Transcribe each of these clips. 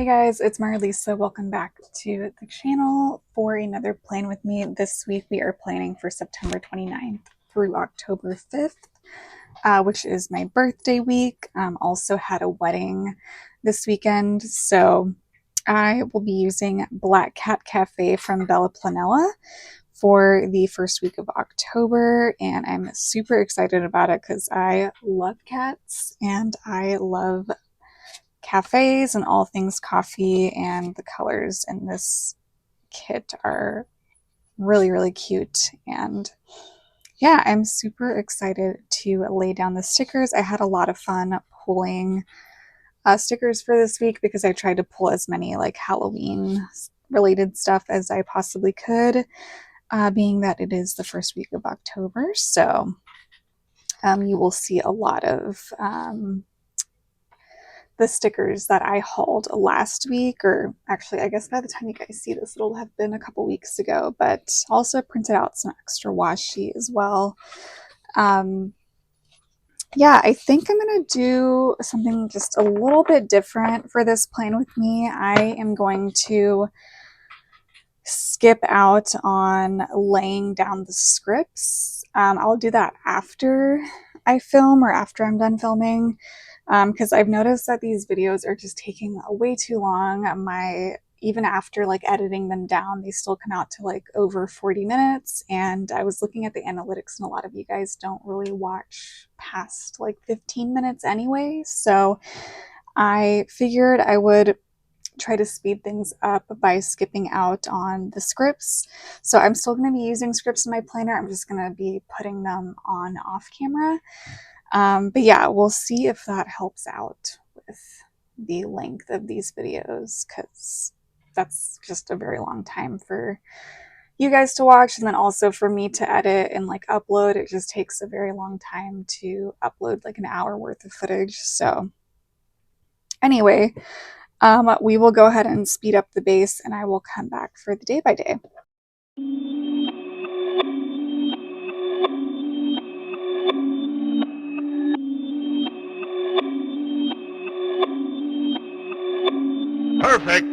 Guys, it's Marlisa. Welcome back to the channel for another plan with me. This week we are planning for September 29th through October 5th, which is my birthday week. Also had a wedding this weekend, so I will be using Black Cat Cafe from Bella Planella for the first week of October, and I'm super excited about it because I love cats and I love cafes and all things coffee, and the colors in this kit are really cute. And yeah, I'm super excited to lay down the stickers. I had a lot of fun pulling stickers for this week because I tried to pull as many like Halloween related stuff as I possibly could, being that it is the first week of October. So you will see a lot of the stickers that I hauled last week, or actually I guess by the time you guys see this it'll have been a couple weeks ago, but also printed out some extra washi as well. Yeah, I think I'm gonna do something just a little bit different for this plan with me. I am going to skip out on laying down the scripts. I'll do that after I film or after I'm done filming, because I've noticed that these videos are just taking way too long. Even after like editing them down, they still come out to like over 40 minutes. And I was looking at the analytics, and a lot of you guys don't really watch past like 15 minutes anyway. So I figured I would try to speed things up by skipping out on the scripts. So I'm still going to be using scripts in my planner. I'm just going to be putting them on off camera. But yeah, we'll see if that helps out with the length of these videos, because that's just a very long time for you guys to watch, and then also for me to edit and like upload. It just takes a very long time to upload like an hour worth of footage. So anyway, we will go ahead and speed up the base, and I will come back for the day by day. Perfect.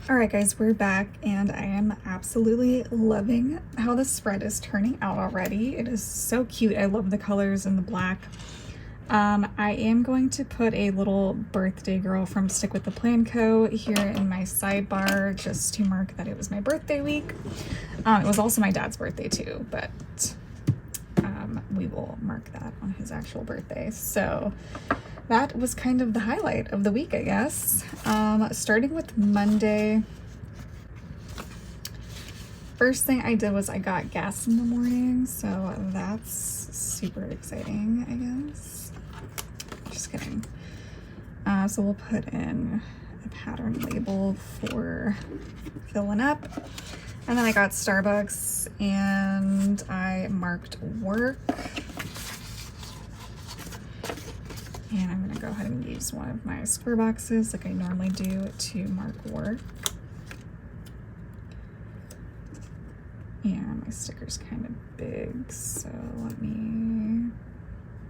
Alright guys, we're back, and I am absolutely loving how the spread is turning out already. It is so cute. I love the colors and the black. I am going to put a little birthday girl from Stick with the Plan Co. here in my sidebar, just to mark that it was my birthday week. It was also my dad's birthday too, but we will mark that on his actual birthday. So that was kind of the highlight of the week, I guess. Starting with Monday, first thing I did was I got gas in the morning, so that's super exciting, I guess. Just kidding. So we'll put in a pattern label for filling up. And then I got Starbucks and I marked work. And I'm gonna go ahead and use one of my square boxes like I normally do to mark work. And my sticker's kind of big, so let me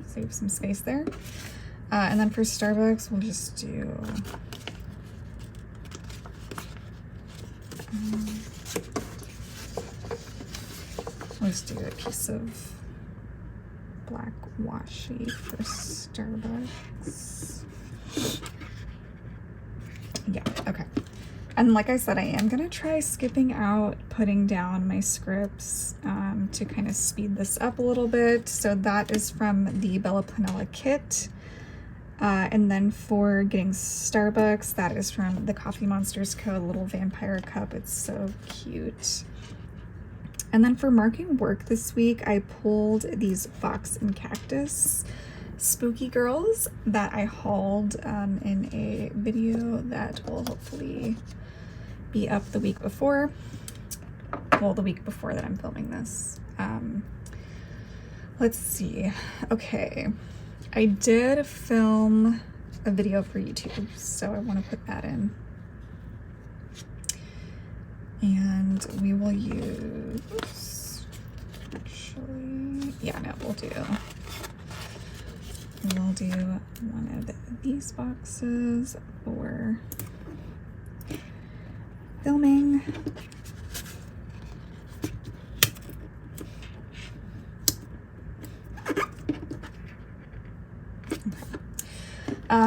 save some space there. And then for Starbucks, we'll just do let's do a piece of black washi for Starbucks. Yeah, okay. And like I said, I am gonna try skipping out putting down my scripts to kind of speed this up a little bit. So that is from the Bella Planella kit. And then for getting Starbucks, that is from the Coffee Monsters Co. little vampire cup. It's so cute. And then for marking work this week, I pulled these Fox and Cactus spooky girls that I hauled in a video that will hopefully be up the week before. Well, the week before that I'm filming this. Let's see. Okay. I did film a video for YouTube, so I want to put that in. And we will use, actually, yeah, no, we'll do one of these boxes for filming.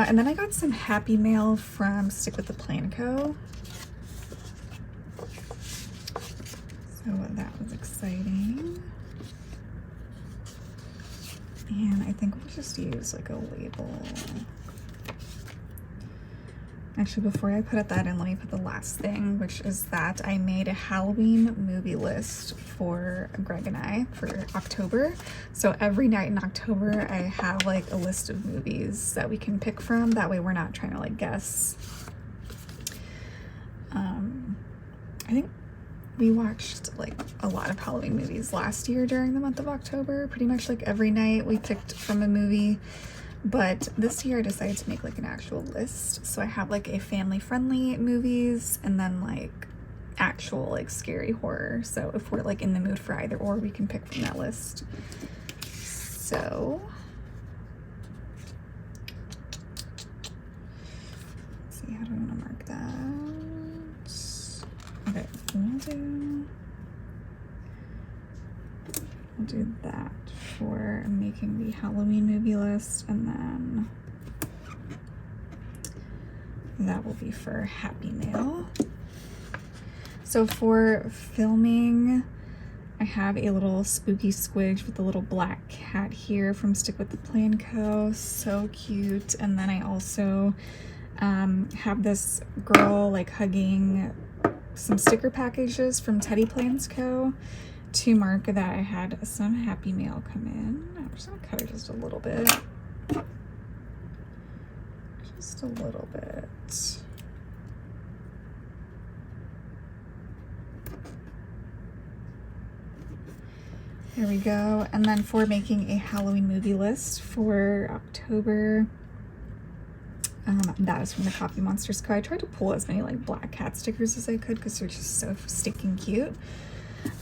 And then I got some Happy Mail from Stick with the Plan Co. So that was exciting. And I think we'll just use like a label. Actually, before I put that in, let me put the last thing, which is that I made a Halloween movie list for Greg and I for October. So every night in October, I have like a list of movies that we can pick from. That way we're not trying to like guess. I think we watched like a lot of Halloween movies last year during the month of October. Pretty much like every night we picked from a movie. But this year I decided to make like an actual list. So I have like a family-friendly movies and then like actual like scary horror. So if we're like in the mood for either or, we can pick from that list. So let's see, how do I want to mark that? Okay, we'll do that for making the Halloween movie list, and then that will be for Happy Mail. So for filming, I have a little spooky squidge with a little black cat here from Stick with the Plan Co. So cute. And then I also have this girl like hugging some sticker packages from Teddy Plans Co. to mark that I had some Happy Mail come in. I'm just gonna cut it just a little bit. Just a little bit. There we go. And then for making a Halloween movie list for October, that is from the Coffee Monsters Co. I tried to pull as many like black cat stickers as I could because they're just so stinking cute.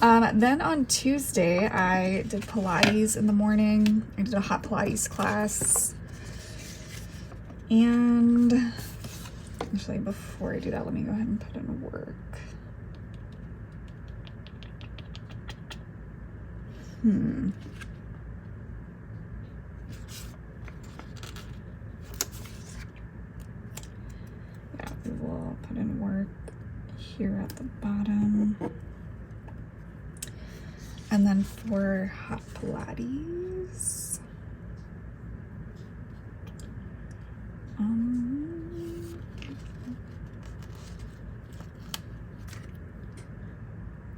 Then on Tuesday, I did Pilates in the morning. I did a hot Pilates class. And actually, before I do that, let me go ahead and put in work. Yeah, we will put in work here at the bottom. And then for hot Pilates,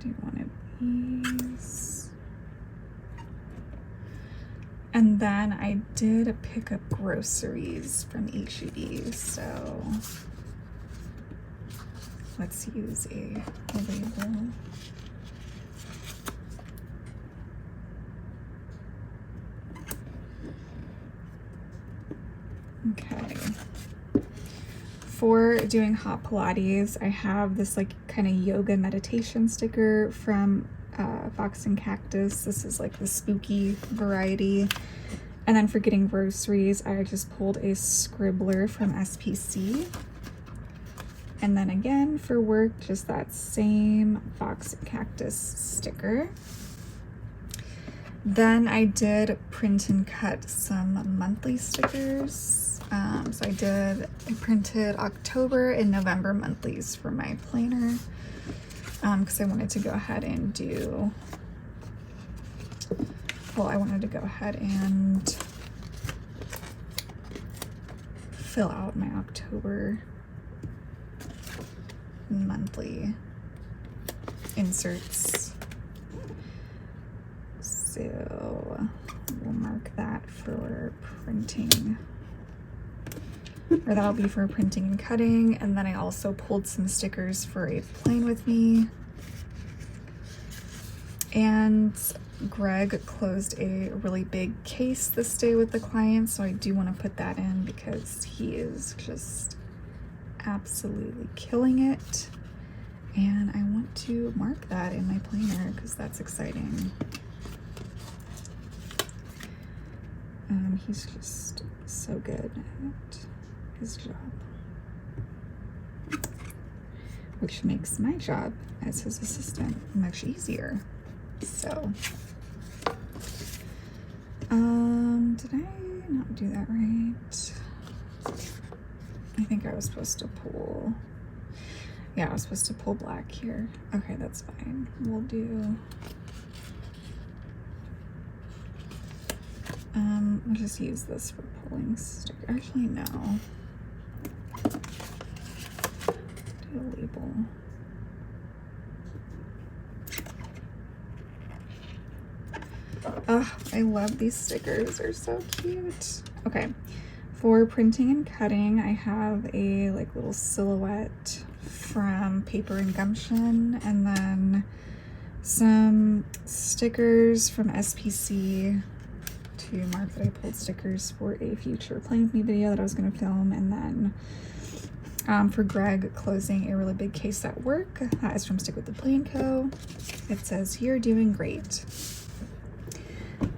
Do one of these. And then I did pick up groceries from HEB, so let's use a label. Okay. For doing hot Pilates, I have this like kind of yoga meditation sticker from Fox and Cactus. This is like the spooky variety. And then for getting groceries, I just pulled a scribbler from SPC. And then again for work, just that same Fox and Cactus sticker. Then I did print and cut some monthly stickers. So I printed October and November monthlies for my planner because I wanted to go ahead and do, well, I wanted to go ahead and fill out my October monthly inserts. So we'll mark that for printing, or that'll be for printing and cutting. And then I also pulled some stickers for a plane with me. And Greg closed a really big case this day with the client, so I do want to put that in because he is just absolutely killing it. And I want to mark that in my planner because that's exciting. He's just so good at his job, which makes my job as his assistant much easier. So, did I not do that right? I think I was supposed to pull, yeah, I was supposed to pull black here. Okay, that's fine. We'll do, I'll just use this for pulling sticker. Actually, no. Do a label. Oh, I love these stickers. They're so cute. Okay, for printing and cutting, I have a like little silhouette from Paper and Gumption, and then some stickers from SPC to mark that I pulled stickers for a future Playing With Me video that I was going to film. And then for Greg closing a really big case at work, that is from Stick With The Plan Co. It says, "You're doing great."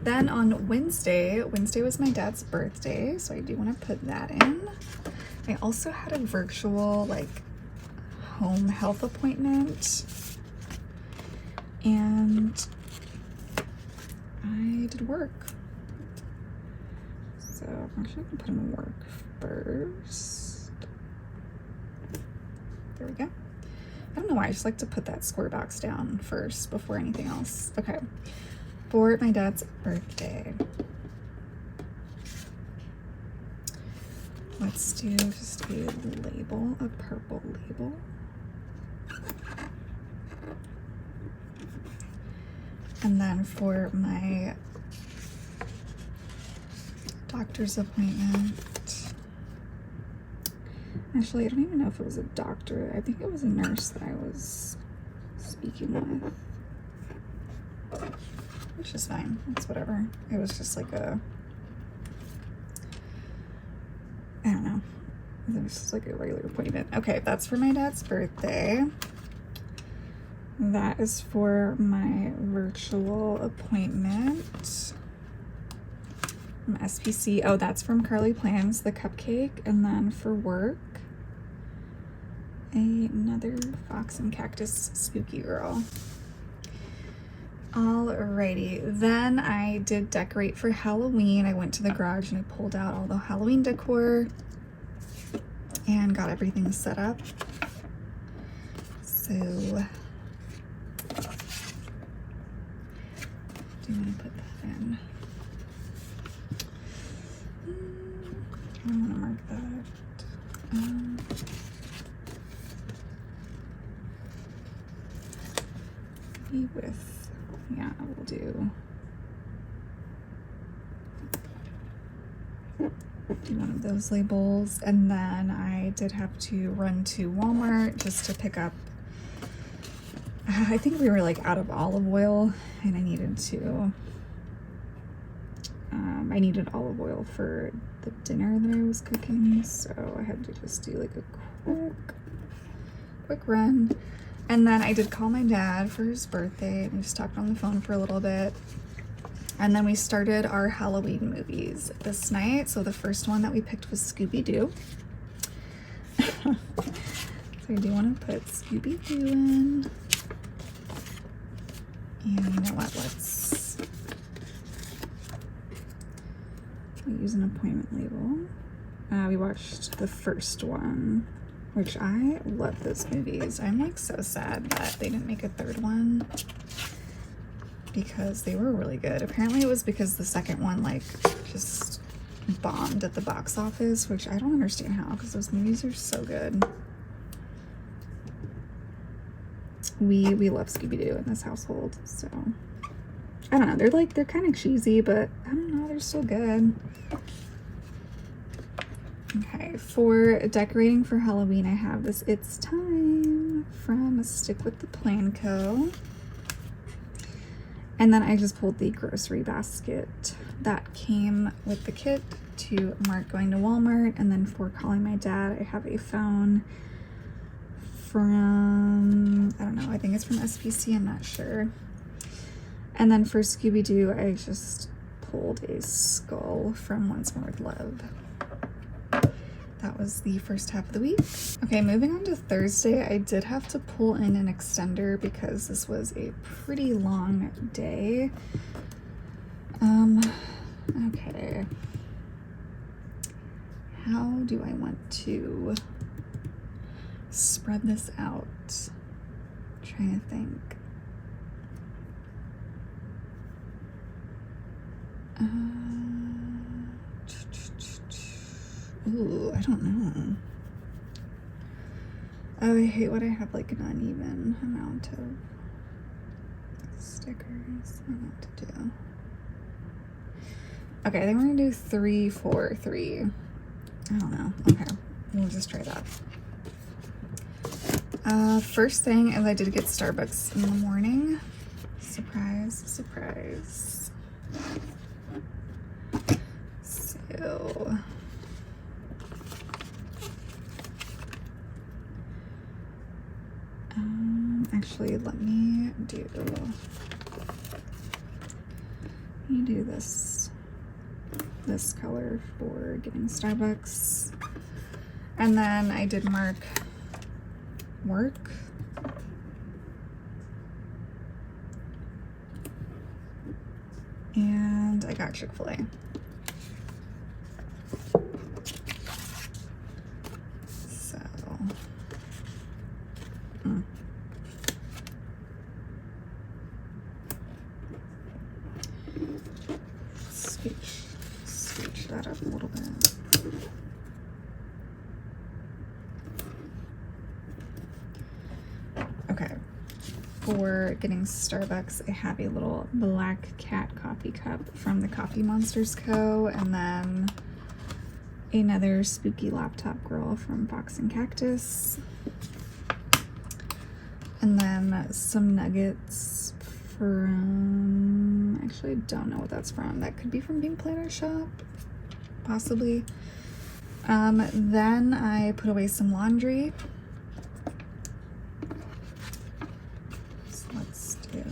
Then on Wednesday was my dad's birthday, so I do want to put that in. I also had a virtual like home health appointment, and I did work. So I'm actually gonna put in work first. There we go. I don't know why, I just like to put that square box down first before anything else. Okay, for my dad's birthday, let's do just a label, a purple label. And then for my doctor's appointment, actually, I don't even know if it was a doctor. I think it was a nurse that I was speaking with, which is fine. It's whatever. It was just like a, I don't know. It was just like a regular appointment. Okay, that's for my dad's birthday. That is for my virtual appointment from SPC. Oh, that's from Carly Plans, the cupcake. And then for work, another Fox and Cactus Spooky Girl. Alrighty, then I did decorate for Halloween. I went to the garage and I pulled out all the Halloween decor and got everything set up. So, do you want to put that in? I want to mark that. With, yeah, we'll do one of those labels. And then I did have to run to Walmart just to pick up, I think we were like out of olive oil, and I needed to, I needed olive oil for the dinner that I was cooking, so I had to just do like a quick run. And then I did call my dad for his birthday, and we just talked on the phone for a little bit. And then we started our Halloween movies this night. So the first one that we picked was Scooby-Doo. So I do want to put Scooby-Doo in. And you know what, let's use an appointment label. We watched the first one, which I love those movies. I'm like so sad that they didn't make a third one, because they were really good. Apparently it was because the second one like just bombed at the box office, which I don't understand how, because those movies are so good. We love Scooby-Doo in this household, so I don't know, they're kind of cheesy, but I don't know, they're so good. Okay, for decorating for Halloween, I have this It's Time from Stick with the Plan Co. And then I just pulled the grocery basket that came with the kit to mark going to Walmart. And then for calling my dad, I have a phone from, I don't know, I think it's from SPC, I'm not sure. And then for Scooby-Doo, I just pulled a skull from Once More with Love. That was the first half of the week. Okay, moving on to Thursday, I did have to pull in an extender because this was a pretty long day. Okay. How do I want to spread this out? I'm trying to think. Ooh, I don't know. Oh, I hate when I have like an uneven amount of stickers. I don't know what to do. Okay, I think we're gonna do 3, 4, 3. I don't know. Okay, we'll just try that. First thing is I did get Starbucks in the morning. Surprise, surprise. So actually, let me do this color for getting Starbucks. And then I did mark work. And I got Chick-fil-A. Scooch that up a little bit. Okay, for getting Starbucks, I have a little black cat coffee cup from the Coffee Monsters Co. And then another spooky laptop girl from Box and Cactus. And then some nuggets from, actually I don't know what that's from. That could be from Pink Planner Shop, possibly. Then I put away some laundry. So let's do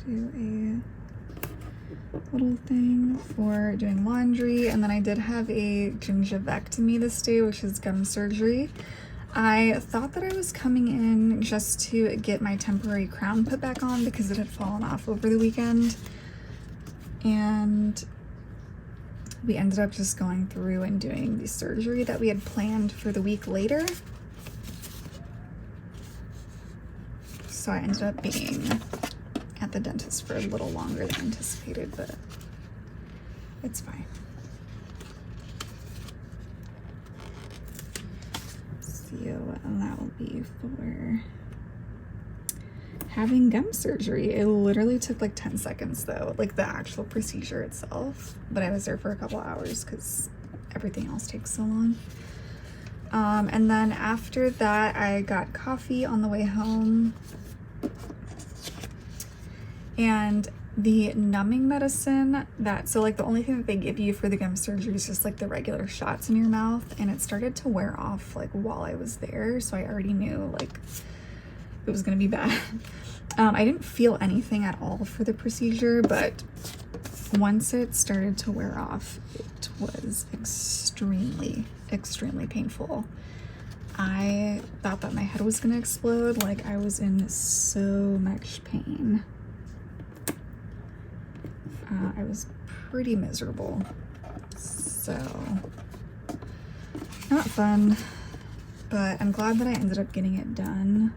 a little thing for doing laundry. And then I did have a gingivectomy this day, which is gum surgery. I thought that I was coming in just to get my temporary crown put back on because it had fallen off over the weekend. And we ended up just going through and doing the surgery that we had planned for the week later. So I ended up being at the dentist for a little longer than anticipated, but it's fine. you, and that will be for having gum surgery. It literally took like 10 seconds though, like the actual procedure itself, but I was there for a couple hours because everything else takes so long. And then after that, I got coffee on the way home, and the numbing medicine so like the only thing that they give you for the gum surgery is just like the regular shots in your mouth, and it started to wear off like while I was there, so I already knew like it was gonna be bad. I didn't feel anything at all for the procedure, but once it started to wear off, it was extremely painful. I thought that my head was gonna explode. Like, I was in so much pain. I was pretty miserable, so not fun, but I'm glad that I ended up getting it done,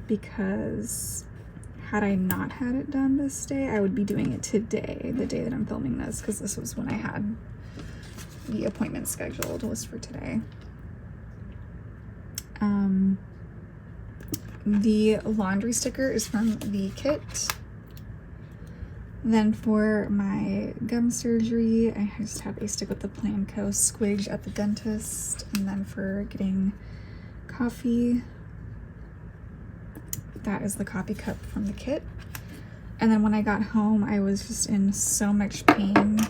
because had I not had it done this day, I would be doing it today, the day that I'm filming this, because this was when I had the appointment scheduled, was for today. The laundry sticker is from the kit. Then for my gum surgery, I just have a Stick with the PlannerCo squidge at the dentist. And then for getting coffee, that is the coffee cup from the kit. And then when I got home, I was just in so much pain.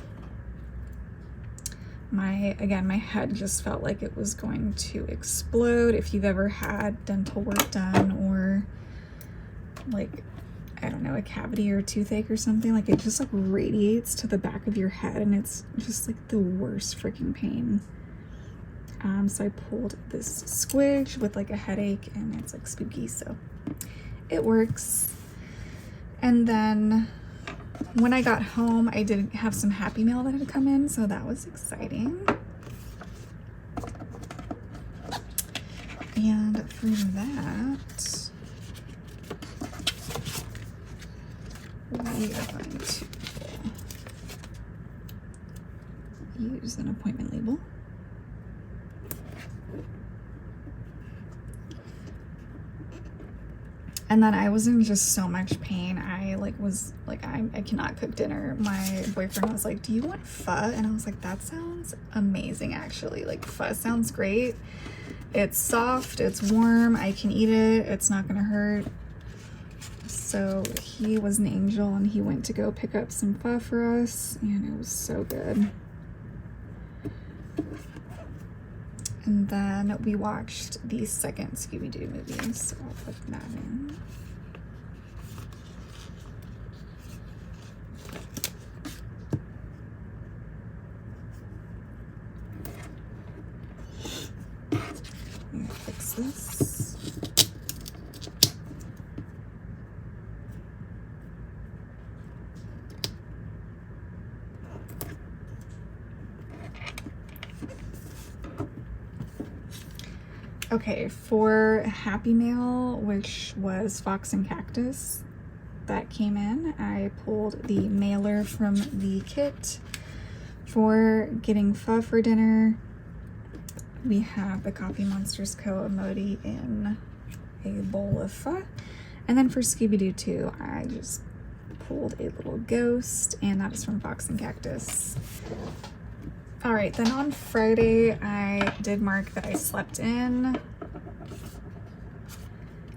My head just felt like it was going to explode. If you've ever had dental work done, or like, I don't know, a cavity or a toothache or something, like it just like radiates to the back of your head, and it's just like the worst freaking pain. So I pulled this squidge with like a headache, and it's like spooky, so it works. And then when I got home, I did have some Happy Mail that had come in, so that was exciting. And for that, we are going to use an appointment label. And then I was in just so much pain. I cannot cook dinner. My boyfriend was like, do you want pho? And I was like, that sounds amazing, actually. Like, pho sounds great. It's soft, it's warm, I can eat it, it's not gonna hurt. So he was an angel, and he went to go pick up some pho for us, and it was so good. And then we watched the second Scooby-Doo movie, so I'll put that in. I'm gonna fix this. Okay, for Happy Mail, which was Fox and Cactus, that came in, I pulled the mailer from the kit. For getting pho for dinner, we have the Coffee Monsters Co. emoji in a bowl of pho. And then for Scooby-Doo 2, I just pulled a little ghost, and that is from Fox and Cactus. All right, then on Friday, I did mark that I slept in,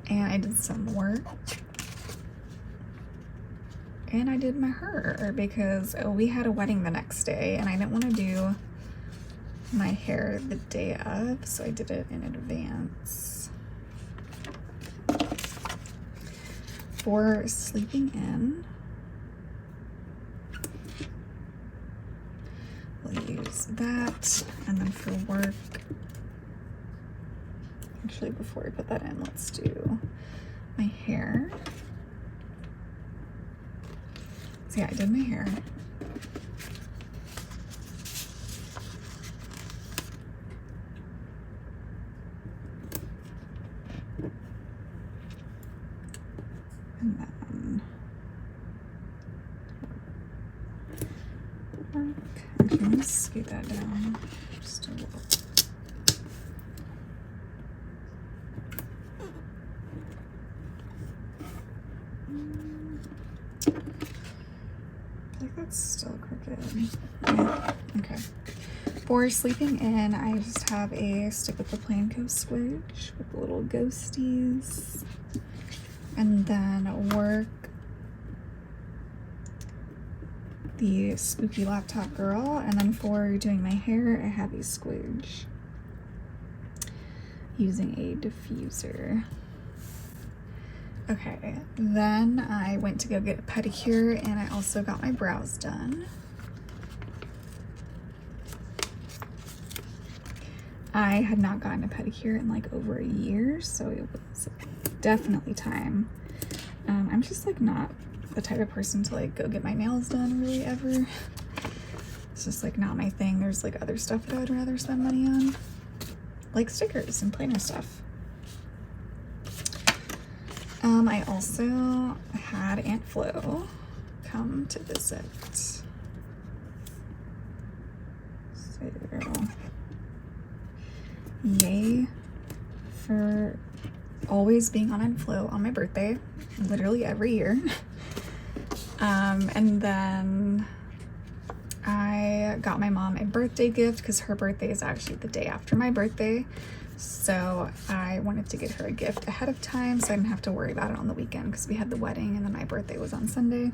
and I did some work, and I did my hair, because we had a wedding the next day, and I didn't want to do my hair the day of, so I did it in advance. For sleeping in, we'll use that. And then for work, actually before I put that in, let's do my hair. So yeah, I did my hair. And then work. Actually, let me scoot that down just a little. that's still crooked. Yeah. Okay. For sleeping in, I just have a Stick with the Plannerco switch with the little ghosties. And then work, the Spooky Laptop Girl. And then for doing my hair, I have a squidge using a diffuser. Okay, then I went to go get a pedicure and I also got my brows done. I had not gotten a pedicure in like over a year, so it was definitely time. I'm just like not the type of person to like go get my nails done really ever. It's just like not my thing. There's like other stuff that I would rather spend money on, like stickers and planner stuff. I also had Aunt Flo come to visit. So, yay for always being on Aunt Flo on my birthday, literally every year. And then I got my mom a birthday gift because her birthday is actually the day after my birthday. So I wanted to get her a gift ahead of time so I didn't have to worry about it on the weekend because we had the wedding and then my birthday was on Sunday.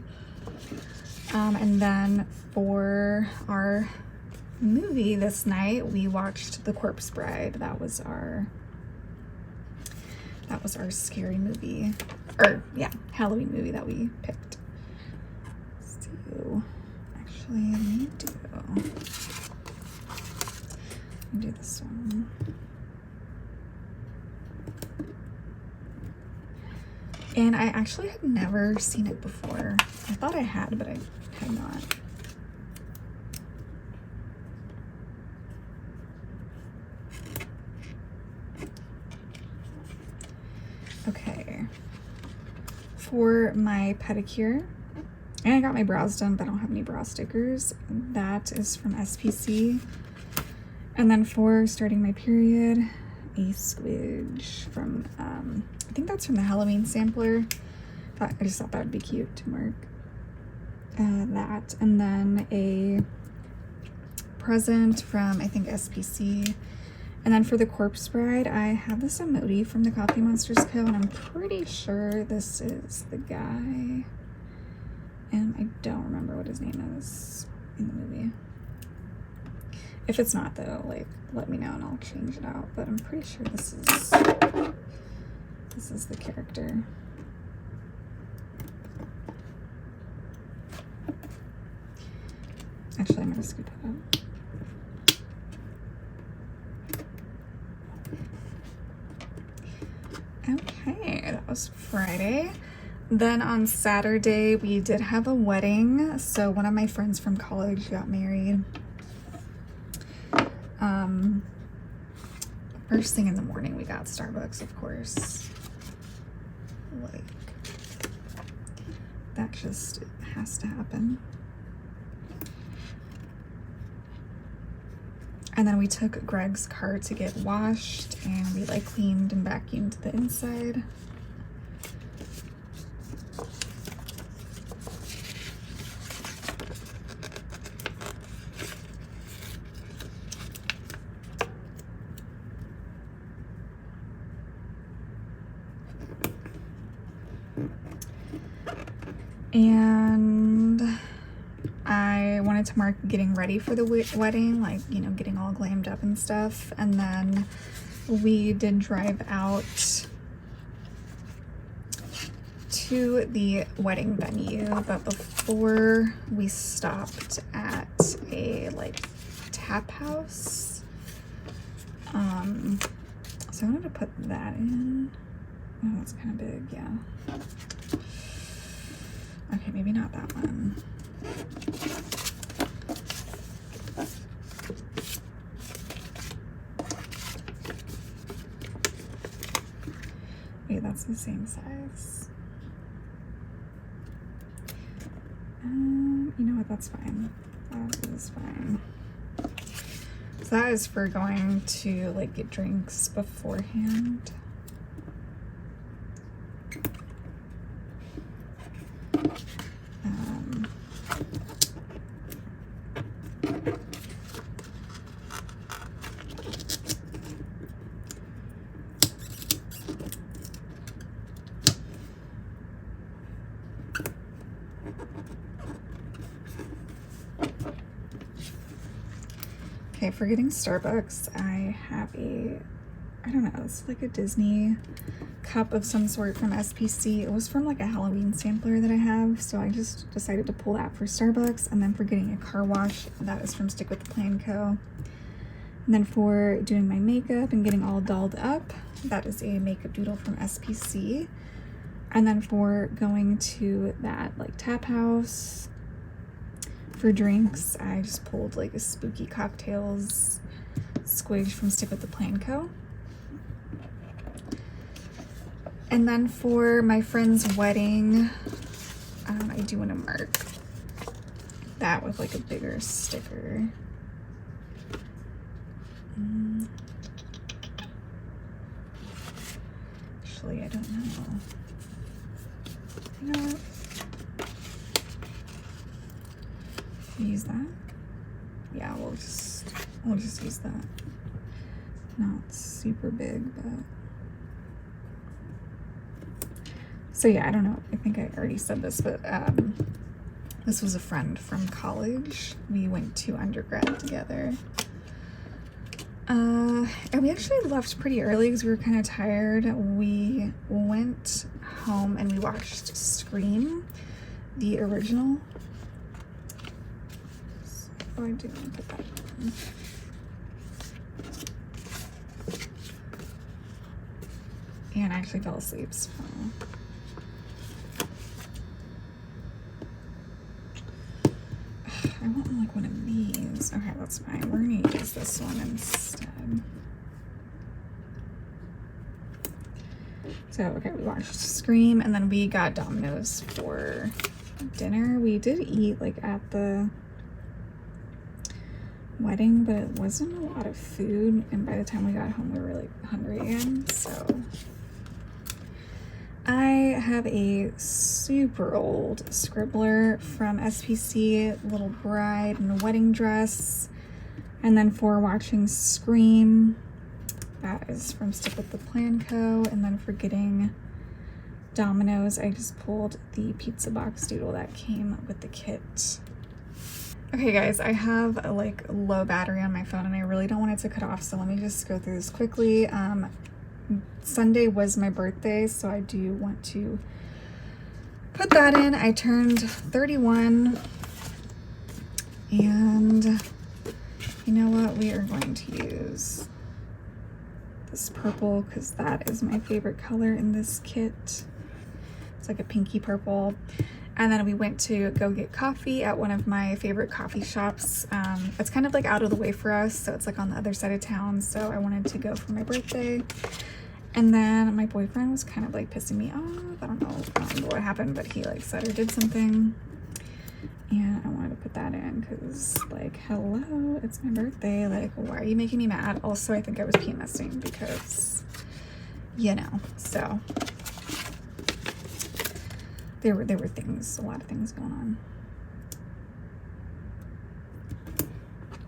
And then for our movie this night, we watched The Corpse Bride. That was our scary movie, or yeah, Halloween movie that we picked. So actually, let me do this one. And I actually had never seen it before. I thought I had, but I had not. Okay. For my pedicure, and I got my brows done, but I don't have any brow stickers. That is from SPC. And then for starting my period, a squidge from, I think that's from the Halloween sampler. I just thought that would be cute to mark that. And then a present from, I think, SPC. And then for the Corpse Bride, I have this emoji from the Coffee Monsters Co. And I'm pretty sure this is the guy. And I don't remember what his name is in the movie. If it's not though, like, let me know and I'll change it out. But I'm pretty sure this is the character. Actually, I'm gonna scoot that up. Okay, that was Friday. Then on Saturday, we did have a wedding. So one of my friends from college got married. First thing in the morning, we got Starbucks, of course. Like, that just has to happen. And then we took Greg's car to get washed, and we like cleaned and vacuumed the inside. And I wanted to mark getting ready for the wedding, like, you know, getting all glammed up and stuff. And then we did drive out to the wedding venue, but before we stopped at a like tap house. So I wanted to put that in. Oh, that's kind of big, yeah. Okay, maybe not that one. Wait, that's the same size. You know what, that's fine. That is fine. So that is for going to like get drinks beforehand. Okay, for getting Starbucks, I have I don't know, it's like a Disney cup of some sort from SPC. It was from like a Halloween sampler that I have, so I just decided to pull that for Starbucks. And then for getting a car wash, that is from SassyPlannerCo. And then for doing my makeup and getting all dolled up, that is a makeup doodle from SPC. And then for going to that like tap house for drinks, I just pulled like a spooky cocktails squidge from SassyPlannerCo. And then for my friend's wedding, I do want to mark that with like a bigger sticker. Actually, I don't know. You know what? Use that? Yeah, we'll just use that. Not super big, but so yeah, I don't know. I think I already said this, but this was a friend from college. We went to undergrad together. And we actually left pretty early because we were kind of tired. We went home and we watched Scream, the original. So I do want to put that on. And I actually fell asleep, so. I want like one of these. Okay, that's fine. We're gonna use this one instead. So, okay, we watched Scream and then we got Domino's for dinner. We did eat like at the wedding, but it wasn't a lot of food. And by the time we got home, we were like hungry again. So I have a super old scribbler from SPC, little bride in a wedding dress. And then for watching Scream, that is from SassyPlannerCo. And then for getting Domino's, I just pulled the pizza box doodle that came with the kit. Okay guys, I have a like low battery on my phone and I really don't want it to cut off, so let me just go through this quickly. Sunday was my birthday, so I do want to put that in. I turned 31 and you know what, we are going to use this purple because that is my favorite color in this kit. It's like a pinky purple. And then we went to go get coffee at one of my favorite coffee shops. It's kind of like out of the way for us, so it's like on the other side of town, so I wanted to go for my birthday. And then my boyfriend was kind of like pissing me off. I don't remember what happened, but he like said or did something. And I wanted to put that in because like, hello, it's my birthday. Like, why are you making me mad? Also, I think I was PMSing because, you know, so there were things, a lot of things going on.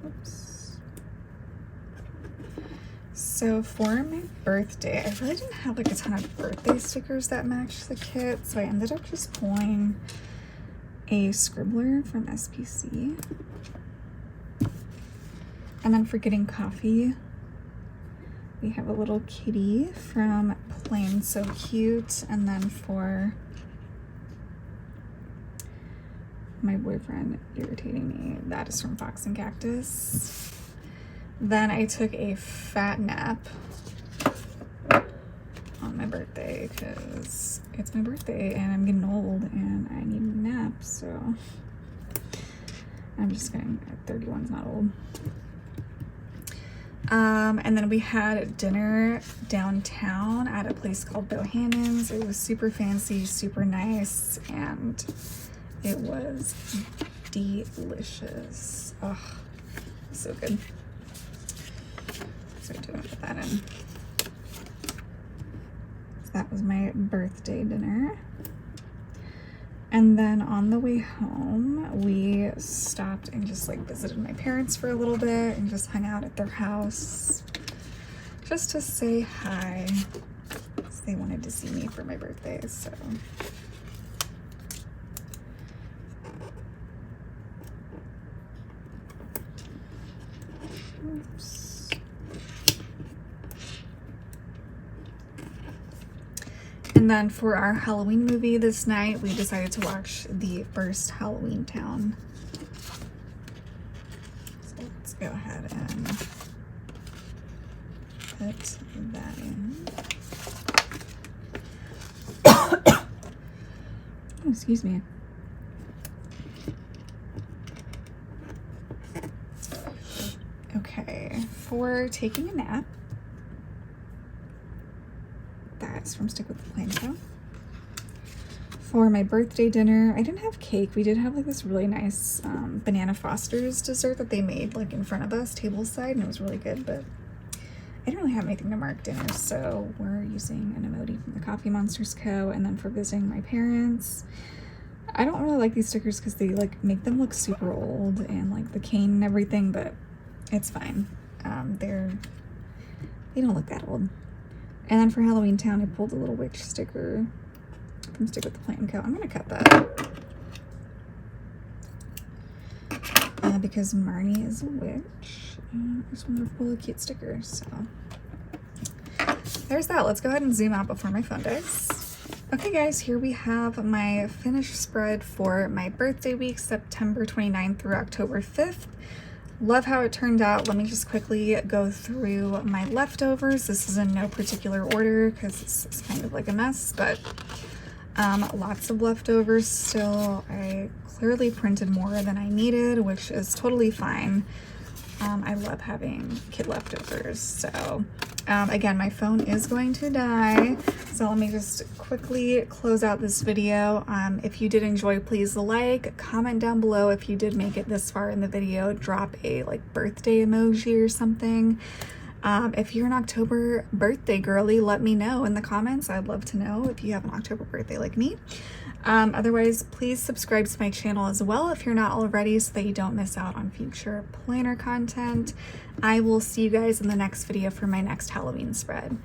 Oops. So for my birthday, I really didn't have like a ton of birthday stickers that matched the kit, so I ended up just pulling a scribbler from SPC. And then for getting coffee, we have a little kitty from Plain So Cute. And then for my boyfriend irritating me, that is from Fox and Cactus. Then I took a fat nap on my birthday because it's my birthday and I'm getting old and I need a nap, so I'm just kidding. 31's not old. And then we had dinner downtown at a place called Bohannon's. It was super fancy, super nice, and it was delicious. Oh, so good. So I didn't put that in. So that was my birthday dinner. And then on the way home, we stopped and just like visited my parents for a little bit and just hung out at their house just to say hi, because they wanted to see me for my birthday. So Oops. And then for our Halloween movie this night, we decided to watch the first Halloween Town. So let's go ahead and put that in. Oh, excuse me. Okay, for taking a nap, that's from Stick with the Plannerco. For my birthday dinner, I didn't have cake. We did have like this really nice banana Foster's dessert that they made like in front of us, tableside, and it was really good, but I didn't really have anything to mark dinner, so we're using an emoji from the Coffee Monsters Co. And then for visiting my parents, I don't really like these stickers because they like make them look super old and like the cane and everything, but it's fine. They don't look that old. And then for Halloween Town, I pulled a little witch sticker from Stick with the Plannerco. I'm gonna cut that because Marnie is a witch. I just wanted to pull a cute sticker, so there's that. Let's go ahead and zoom out before my phone dies. Okay guys, here we have my finished spread for my birthday week, September 29th through October 5th. Love how it turned out. Let me just quickly go through my leftovers. This is in no particular order because it's kind of like a mess, but lots of leftovers still. I clearly printed more than I needed, which is totally fine. I love having kid leftovers. So again, my phone is going to die, so let me just quickly close out this video. If you did enjoy, please like, comment down below. If you did make it this far in the video, drop a like birthday emoji or something. If you're an October birthday girly, let me know in the comments. I'd love to know if you have an October birthday like me. Otherwise, please subscribe to my channel as well if you're not already, so that you don't miss out on future planner content. I will see you guys in the next video for my next Halloween spread.